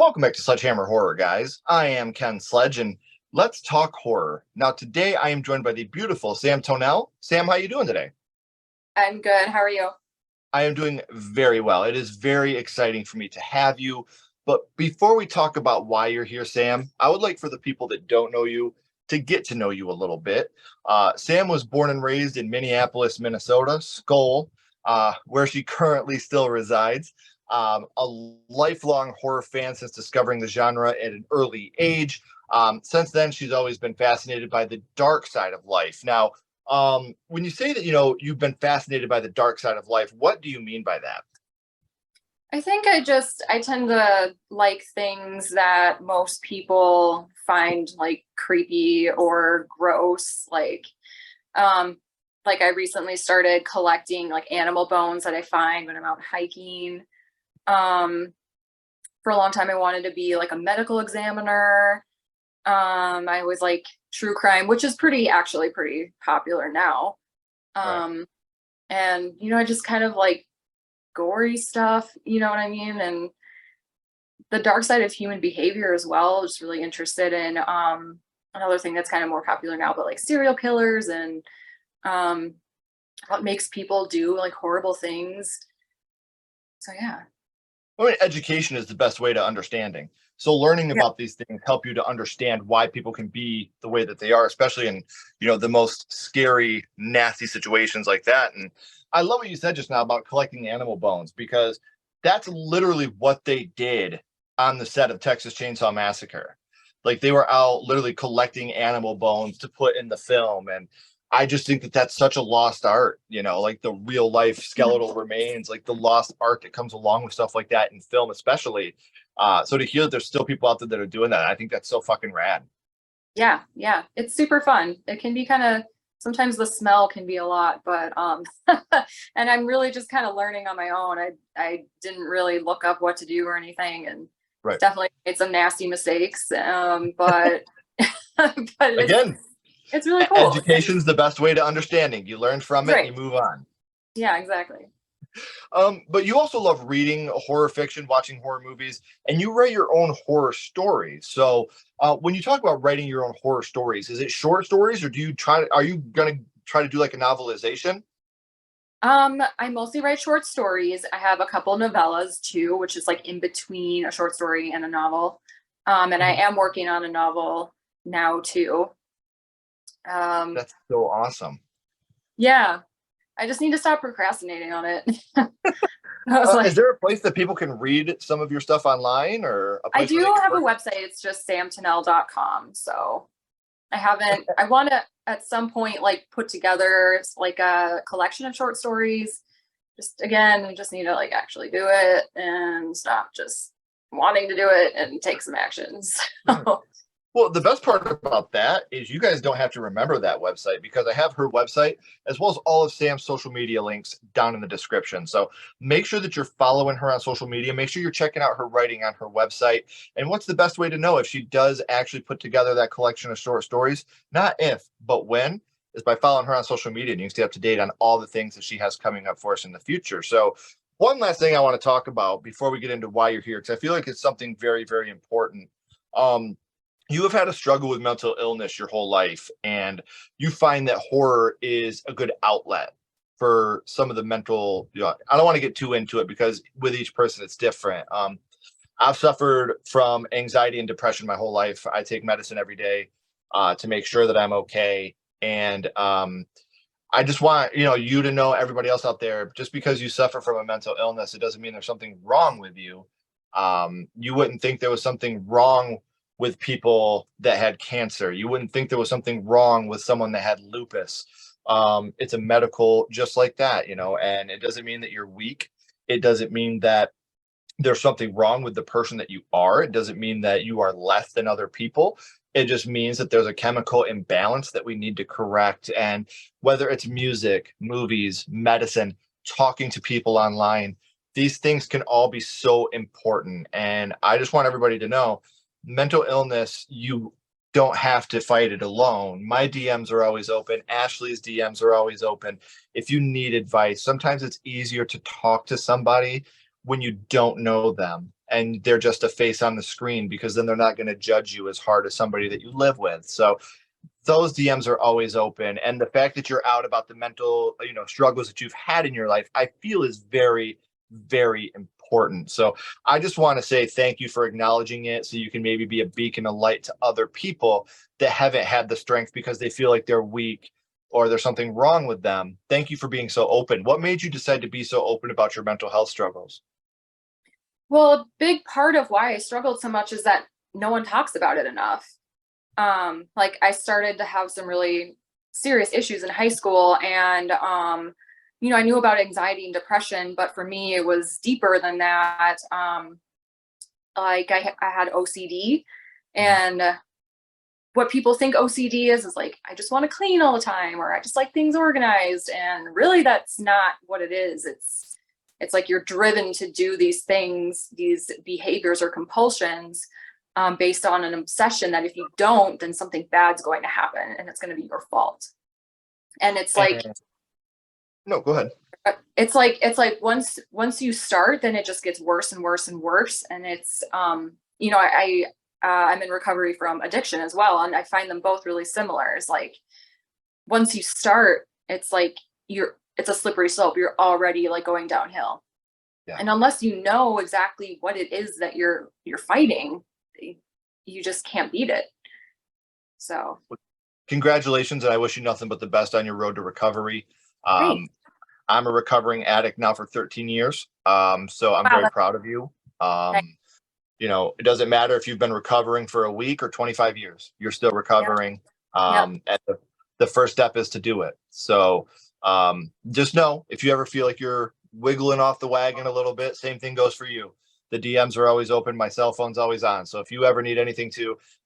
Welcome back to Sledgehammer Horror, guys. I am Ken Sledge, and let's talk horror. Now, today I am joined by the beautiful Sam Tonnell. Sam, how are you doing today? I'm good. How are you? I am doing very well. It is very exciting for me to have you. But before we talk about why you're here, Sam, I would like for the people that don't know you to get to know you a little bit. Sam was born and raised in Minneapolis, Minnesota, Skull, where she currently still resides. A lifelong horror fan since discovering the genre at an early age. Since then, she's always been fascinated by the dark side of life. Now, when you say that, you've been fascinated by the dark side of life, what do you mean by that? I think I tend to like things that most people find like creepy or gross. Like I recently started collecting like animal bones that I find when I'm out hiking. For a long time, I wanted to be like a medical examiner. I was like true crime, which is actually pretty popular now. Right. And I just kind of like gory stuff, you know what I mean? And the dark side of human behavior as well. Just really interested in another thing that's kind of more popular now, but like serial killers and um what makes people do like horrible things. So yeah. I mean, education is the best way to understanding. So learning Yeah. about these things help you to understand why people can be the way that they are, especially in, the most scary, nasty situations like that. And I love what you said just now about collecting animal bones, because that's literally what they did on the set of Texas Chainsaw Massacre. Like they were out literally collecting animal bones to put in the film. And I just think that that's such a lost art, like the real life skeletal remains, like the lost art that comes along with stuff like that in film, especially. So to hear that there's still people out there that are doing that, I think that's so fucking rad. Yeah. It's super fun. It can be kind of sometimes the smell can be a lot, but and I'm really just kind of learning on my own. I didn't really look up what to do or anything, and Right. definitely made some nasty mistakes. But but Again, it's really cool. education's the best way to understanding. You learn from it and Right. you move on. Yeah, exactly. But you also love reading horror fiction, watching horror movies, and you write your own horror stories. So, when you talk about writing your own horror stories, is it short stories, or are you gonna try to do like a novelization? I mostly write short stories. I have a couple novellas too, which is like in between a short story and a novel. And I Mhm. am working on a novel now too. Um, That's so awesome. yeah, I just need to stop procrastinating on it. I was Is like, there a place that people can read some of your stuff online, or a I place where they do can have a work? website. It's just samtonnell.com. So I want to at some point like put together like a collection of short stories. Just again, I just need to like actually do it and stop just wanting to do it and take some actions. So, Well, the best part about that is you guys don't have to remember that website, because I have her website as well as all of Sam's social media links down in the description. So make sure that you're following her on social media. Make sure you're checking out her writing on her website. And what's the best way to know if she does actually put together that collection of short stories? Not if, but when, is by following her on social media, and you can stay up to date on all the things that she has coming up for us in the future. So one last thing I want to talk about before we get into why you're here, because I feel like it's something very, very important. Um, you have had a struggle with mental illness your whole life, and you find that horror is a good outlet for some of the mental, I don't want to get too into it because with each person it's different. I've suffered from anxiety and depression my whole life. I take medicine every day to make sure that I'm okay. And I just want you to know, everybody else out there, just because you suffer from a mental illness, it doesn't mean there's something wrong with you. You wouldn't think there was something wrong with people that had cancer. You wouldn't think there was something wrong with someone that had lupus. It's a medical just like that, and it doesn't mean that you're weak. It doesn't mean that there's something wrong with the person that you are. It doesn't mean that you are less than other people. It just means that there's a chemical imbalance that we need to correct. And whether it's music, movies, medicine, talking to people online, these things can all be so important. And I just want everybody to know, mental illness, you don't have to fight it alone. My DMs are always open. Ashley's DMs are always open. If you need advice, sometimes it's easier to talk to somebody when you don't know them. and they're just a face on the screen, because then they're not going to judge you as hard as somebody that you live with. So those DMs are always open. And the fact that you're out about the mental, struggles that you've had in your life, I feel is very, very important. So I just want to say thank you for acknowledging it, so you can maybe be a beacon of light to other people that haven't had the strength because they feel like they're weak or there's something wrong with them. Thank you for being so open. What made you decide to be so open about your mental health struggles? Well, a big part of why I struggled so much is that no one talks about it enough. Like I started to have some really serious issues in high school, and I knew about anxiety and depression, but for me it was deeper than that. Like I had OCD, and what people think OCD is like, I just want to clean all the time, or I just like things organized, and really that's not what it is. It's like you're driven to do these things, these behaviors or compulsions, based on an obsession that if you don't, then something bad's going to happen and it's going to be your fault. And it's like, no, go ahead. It's like once you start, then it just gets worse and worse and worse. And it's, I'm in recovery from addiction as well, and I find them both really similar. It's like once you start, it's like it's a slippery slope. You're already like going downhill. Yeah. And unless you know exactly what it is that you're fighting, you just can't beat it. So congratulations, and I wish you nothing but the best on your road to recovery. I'm a recovering addict now for 13 years. So I'm very proud of you. It doesn't matter if you've been recovering for a week or 25 years, you're still recovering. And the first step is to do it. So just know, if you ever feel like you're wiggling off the wagon a little bit, same thing goes for you. The DMs are always open. My cell phone's always on. So if you ever need anything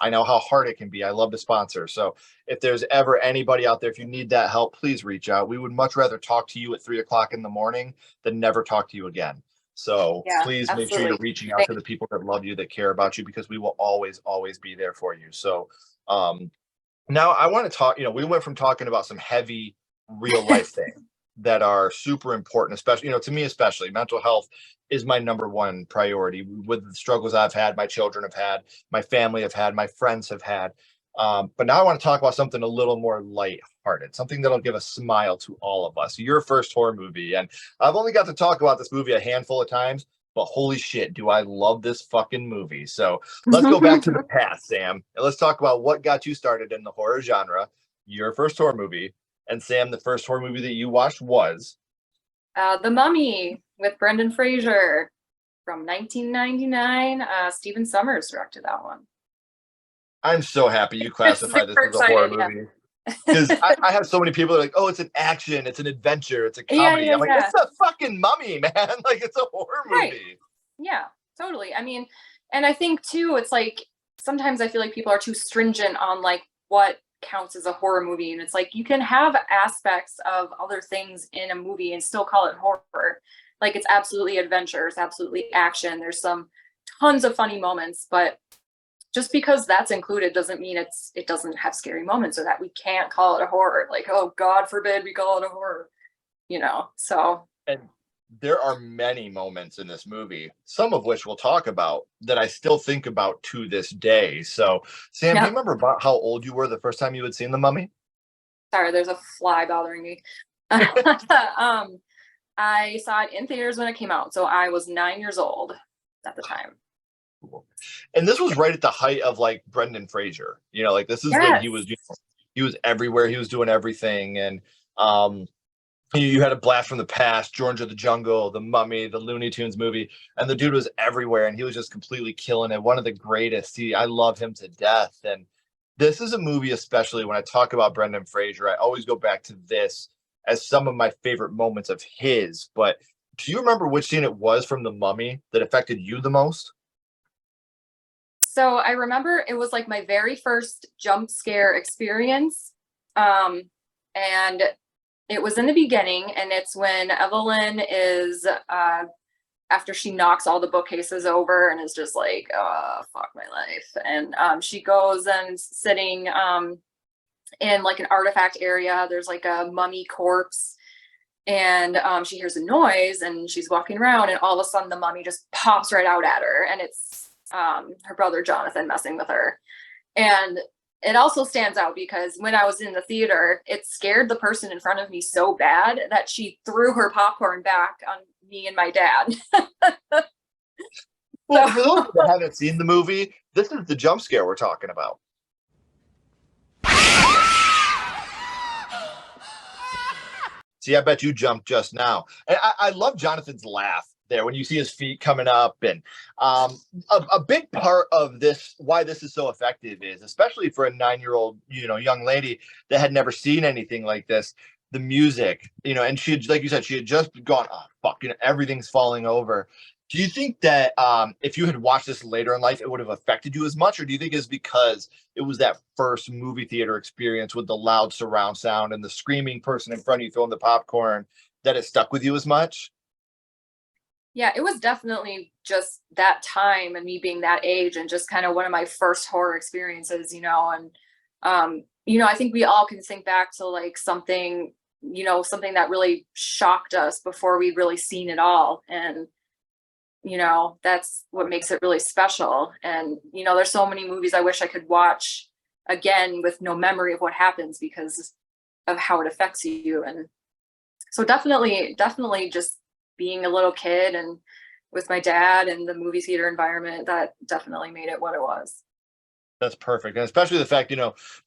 I know how hard it can be. I love to sponsor. So if there's ever anybody out there, if you need that help, please reach out. We would much rather talk to you at 3:00 in the morning than never talk to you again. So please make sure you're reaching out to the people that love you, that care about you, because we will always, always be there for you. So now I want to talk, we went from talking about some heavy real life things that are super important, especially, to me, especially mental health is my number one priority with the struggles I've had, my children have had, my family have had, my friends have had. But now I want to talk about something a little more lighthearted, something that'll give a smile to all of us. Your first horror movie. And I've only got to talk about this movie a handful of times, but holy shit, do I love this fucking movie. So let's go back to the past, Sam, and let's talk about what got you started in the horror genre, your first horror movie. And Sam, the first horror movie that you watched was? The Mummy with Brendan Fraser from 1999. Stephen Sommers directed that one. I'm so happy you classified this as a horror movie. Because I have so many people that are like, oh, it's an action, it's an adventure, it's a comedy. I'm like, it's a fucking mummy, man. Like, it's a horror movie. Yeah, totally. I mean, and I think too, it's like sometimes I feel like people are too stringent on like what counts as a horror movie, and it's like you can have aspects of other things in a movie and still call it horror. Like it's absolutely adventure, it's absolutely action, there's some tons of funny moments, but just because that's included doesn't mean it doesn't have scary moments, or that we can't call it a horror. Like, oh, God forbid we call it a horror, so. And there are many moments in this movie, some of which we'll talk about, that I still think about to this day. So, Sam, do you remember about how old you were the first time you had seen The Mummy? Sorry, there's a fly bothering me. I saw it in theaters when it came out, so I was 9 years old at the time. And this was right at the height of like Brendan Fraser, like this is when he was everywhere, he was doing everything. And you had a blast from the past, George of the Jungle, The Mummy, the Looney Tunes movie, and the dude was everywhere, and he was just completely killing it. One of the greatest. I love him to death. And this is a movie, especially when I talk about Brendan Fraser, I always go back to this as some of my favorite moments of his. But do you remember which scene it was from The Mummy that affected you the most? So I remember it was like my very first jump scare experience. And it was in the beginning, and it's when Evelyn is, after she knocks all the bookcases over and is just like, oh, fuck my life. And she goes and sitting in like an artifact area. There's like a mummy corpse. and she hears a noise and she's walking around, and all of a sudden the mummy just pops right out at her, and it's her brother Jonathan messing with her. And it also stands out because when I was in the theater, it scared the person in front of me so bad that she threw her popcorn back on me and my dad. Well, for those that haven't seen the movie, this is the jump scare we're talking about. See, I bet you jumped just now. And I love Jonathan's laugh there when you see his feet coming up. And a big part of this, why this is so effective is, especially for a 9-year-old, young lady that had never seen anything like this, the music, and she had, like you said, she had just gone, oh, fuck, everything's falling over. Do you think that if you had watched this later in life, it would have affected you as much? Or do you think it's because it was that first movie theater experience with the loud surround sound and the screaming person in front of you throwing the popcorn that it stuck with you as much? Yeah, it was definitely just that time and me being that age and just kind of one of my first horror experiences, and I think we all can think back to like something, something that really shocked us before we'd really seen it all. And that's what makes it really special. And there's so many movies I wish I could watch again with no memory of what happens because of how it affects you. And so definitely just being a little kid and with my dad and the movie theater environment, that definitely made it what it was. That's perfect. And especially the fact,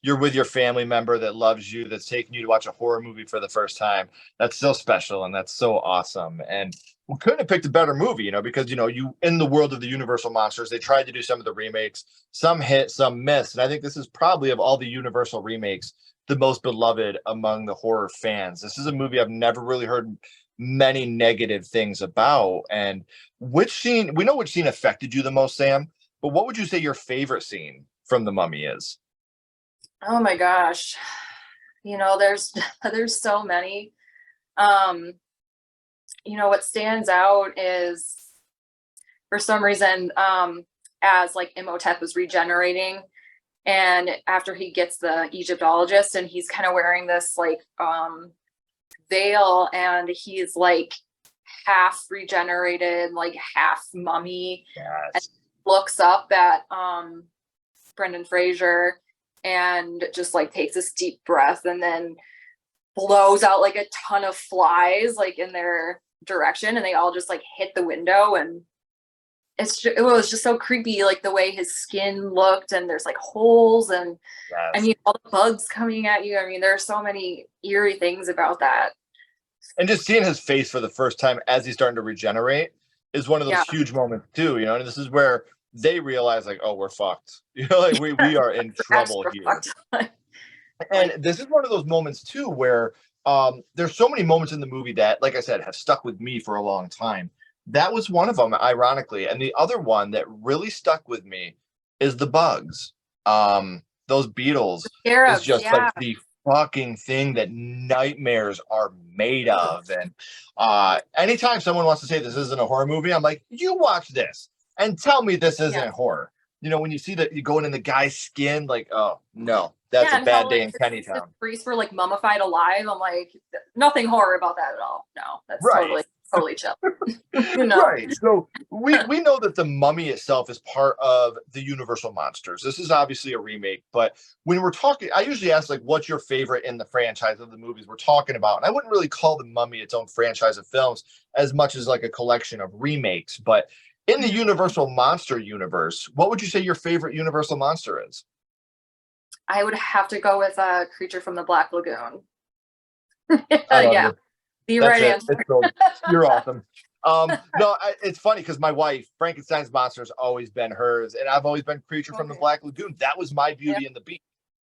you're with your family member that loves you, that's taking you to watch a horror movie for the first time. That's so special and that's so awesome. And we couldn't have picked a better movie, because, you in the world of the Universal monsters, they tried to do some of the remakes, some hit, some missed. And I think this is probably of all the Universal remakes, the most beloved among the horror fans. This is a movie I've never really heard many negative things about. And we know which scene affected you the most, Sam, but what would you say your favorite scene from The Mummy is? Oh my gosh. There's there's so many. What stands out is for some reason, as like Imhotep was regenerating, and after he gets the Egyptologist and he's kind of wearing this like veil, and he's like half regenerated, like half mummy, Yes. and looks up at Brendan Fraser and just like takes this deep breath and then blows out like a ton of flies like in their direction, and they all just like hit the window. And it was just so creepy, like the way his skin looked, and there's like holes, and Yes. I mean all the bugs coming at you. I mean, there are so many eerie things about that. And just seeing his face for the first time as he's starting to regenerate is one of those huge moments too, and this is where they realize like, oh, we're fucked. Like we are in trouble here. And this is one of those moments too where there's so many moments in the movie that, like I said, have stuck with me for a long time. That was one of them, ironically. And the other one that really stuck with me is the bugs. Those beetles is just like the fucking thing that nightmares are made of. And anytime someone wants to say this isn't a horror movie, I'm like, you watch this and tell me this isn't horror. When you see that you going in the guy's skin, like, oh no, that's a bad day in Kennytown. Priests were like mummified alive. I'm like, nothing horror about that at all. No, that's totally chill. Right. So we know that the Mummy itself is part of the Universal monsters. This is obviously a remake, but when we're talking, I usually ask like, what's your favorite in the franchise of the movies we're talking about? And I wouldn't really call the Mummy its own franchise of films as much as like a collection of remakes. But in the Universal monster universe, what would you say your favorite Universal monster is? I would have to go with a Creature from the Black Lagoon. Yeah. The right answer. You're awesome. No, it's funny because my wife, Frankenstein's monster, has always been hers, and I've always been Creature from the Black Lagoon. That was my Beauty and the Beast,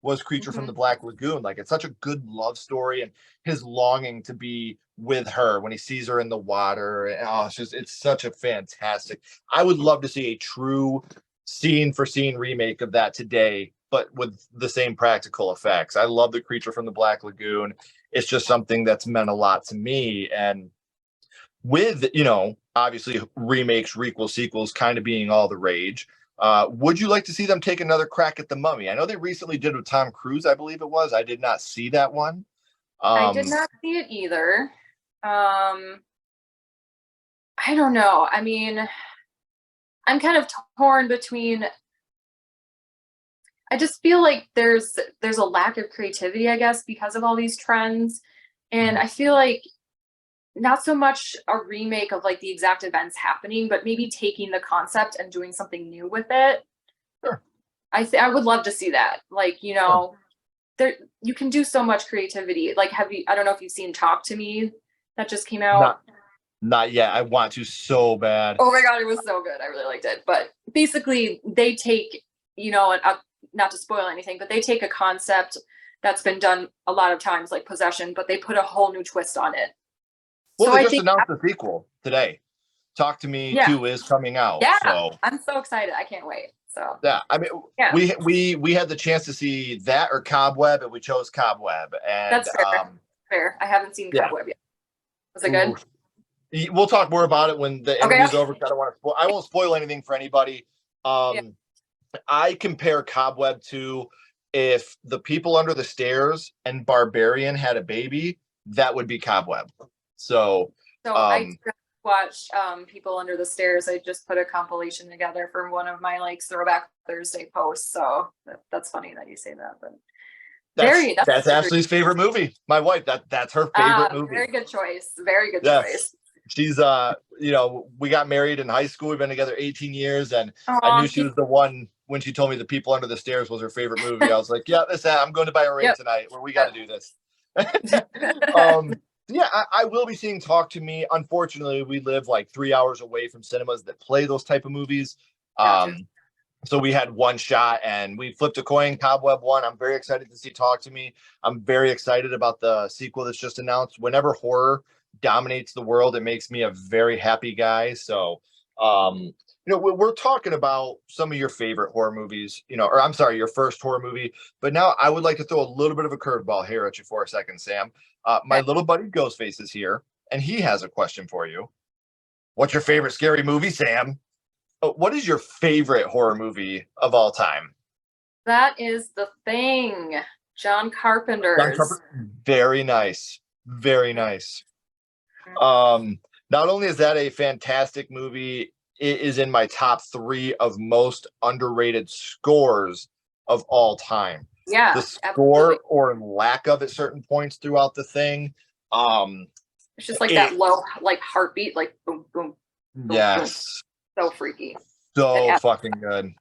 was Creature from the Black Lagoon. Like, it's such a good love story, and his longing to be with her when he sees her in the water. And, it's such a fantastic. I would love to see a true scene for scene remake of that today, but with the same practical effects. I love the Creature from the Black Lagoon. It's just something that's meant a lot to me. And with, obviously remakes, requels, sequels kind of being all the rage, would you like to see them take another crack at the Mummy? I know they recently did with Tom Cruise, I believe it was. I did not see that one. I did not see it either. Um, I don't know. I mean, I'm kind of torn between. I just feel like there's a lack of creativity, I guess, because of all these trends, and I feel like not so much a remake of like the exact events happening, but maybe taking the concept and doing something new with it. Sure. I would love to see that. Like, Sure. there you can do so much creativity. Like, have you? I don't know if you've seen Talk to Me that just came out. Not not yet. I want to so bad. Oh my god, it was so good. I really liked it. But basically, they take, not to spoil anything, but they take a concept that's been done a lot of times, like possession, but they put a whole new twist on it. Well, So they I just think, announced the sequel today. Talk to Me yeah, 2 is coming out. yeah, So I'm so excited. I can't wait. So yeah, I mean, yeah, we had the chance to see that or Cobweb, and we chose Cobweb. And that's fair. Fair. I haven't seen yeah, Cobweb yet. Was it ooh, good? we'll talk more about it when the Okay. interview's over. 'Cause I don't want to. I won't spoil anything for anybody. Yeah. I compare Cobweb to if the people under the stairs and Barbarian had a baby, that would be Cobweb. So, So I um, just watched People Under the Stairs. I just put a compilation together for one of my like throwback Thursday posts. So that's funny that you say that, but that's Ashley's favorite movie. My wife, that's her favorite movie. very good choice. Very good Yes. choice. She's we got married in high school. We've been together 18 years, and I knew Oh, she was the one when she told me The People Under the Stairs was her favorite movie. I was like, yeah, I'm going to buy a ring yep. tonight where we got to do this. um yeah, I will be seeing Talk to Me. Unfortunately, we live like 3 hours away from cinemas that play those type of movies. Gotcha. So we had one shot and we flipped a coin. Cobweb won. I'm very excited to see Talk to Me. I'm very excited about the sequel that's just announced. Whenever horror dominates the world, it makes me a very happy guy. So we're talking about some of your favorite horror movies, or I'm sorry, your first horror movie. But now I would like to throw a little bit of a curveball here at you for a second, Sam. My Okay. little buddy Ghostface is here, and he has a question for you. What's your favorite scary movie, Sam? What is your favorite horror movie of all time? That is The Thing. John John Carpenter's. Carpenter. Very nice. Very nice. Mhm. Not only is that a fantastic movie, it is in my top 3 of most underrated scores of all time. The Yeah, absolutely. score or lack of at certain points throughout the thing. Um, It's just like that it low, like heartbeat, like boom, boom, boom, boom. yes, So freaky. so fucking good.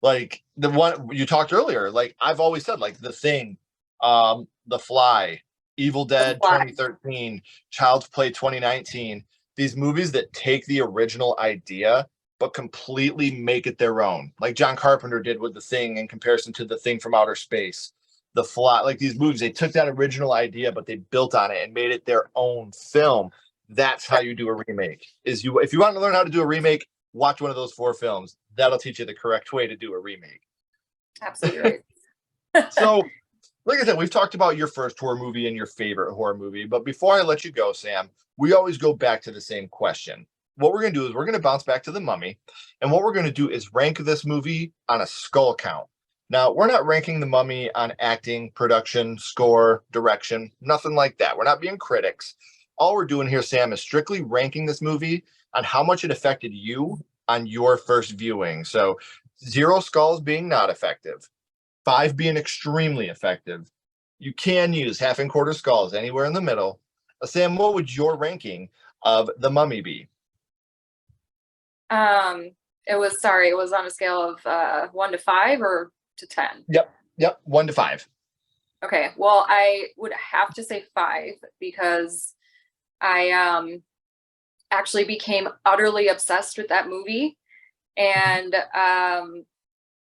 Like the one you talked earlier, like I've always said, like The Thing, The Fly, Evil The Dead Fly. 2013, Child's Play 2019. These movies that take the original idea but completely make it their own, like John Carpenter did with The Thing in comparison to The Thing from Outer Space. The Fly, like these movies, they took that original idea but they built on it and made it their own film. That's how you do a remake. If you want to learn how to do a remake, watch one of those 4 films. That'll teach you the correct way to do a remake. Absolutely right. So, like I said, we've talked about your first horror movie and your favorite horror movie. But before I let you go, Sam, we always go back to the same question. What we're going to do is we're going to bounce back to The Mummy. And what we're going to do is rank this movie on a skull count. Now, we're not ranking The Mummy on acting, production, score, direction, nothing like that. We're not being critics. All we're doing here, Sam, is strictly ranking this movie on how much it affected you on your first viewing. So 0 skulls being not effective, 5 being extremely effective. You can use half and quarter skulls anywhere in the middle. Sam, what would your ranking of The Mummy be? It was on a scale of 1 to 5 or to 10. Yep, 1 to 5. Okay, well, I would have to say 5 because I actually became utterly obsessed with that movie. And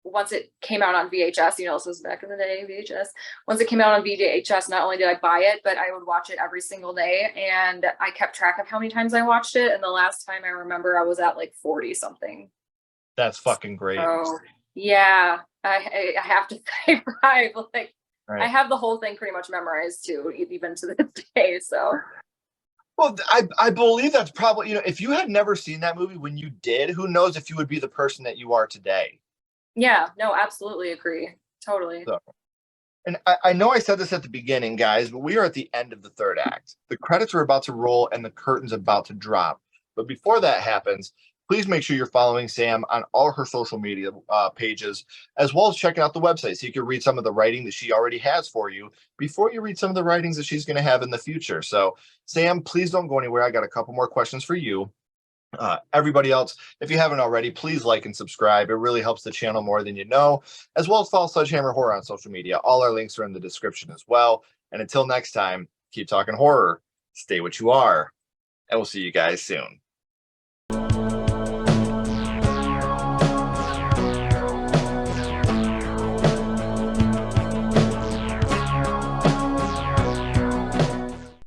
once it came out on VHS, this was back in the day, VHS. Once it came out on VHS, not only did I buy it, but I would watch it every single day. And I kept track of how many times I watched it. And the last time I remember, I was at like 40 something. That's fucking great. So yeah, I have to say 5. Like, Right. I have the whole thing pretty much memorized too, even to this day. So Well, I believe that's probably, if you had never seen that movie when you did, who knows if you would be the person that you are today. yeah, no, absolutely agree. Totally. So, And I know I said this at the beginning, guys, but we are at the end of the third act. The credits are about to roll and the curtain's about to drop. But before that happens, please make sure you're following Sam on all her social media pages, as well as checking out the website so you can read some of the writing that she already has for you before you read some of the writings that she's going to have in the future. So, Sam, please don't go anywhere. I got a couple more questions for you. Everybody else, if you haven't already, please like and subscribe. It really helps the channel more than you know, as well as follow Sledgehammer Horror on social media. All our links are in the description as well. And until next time, keep talking horror, stay what you are, and we'll see you guys soon.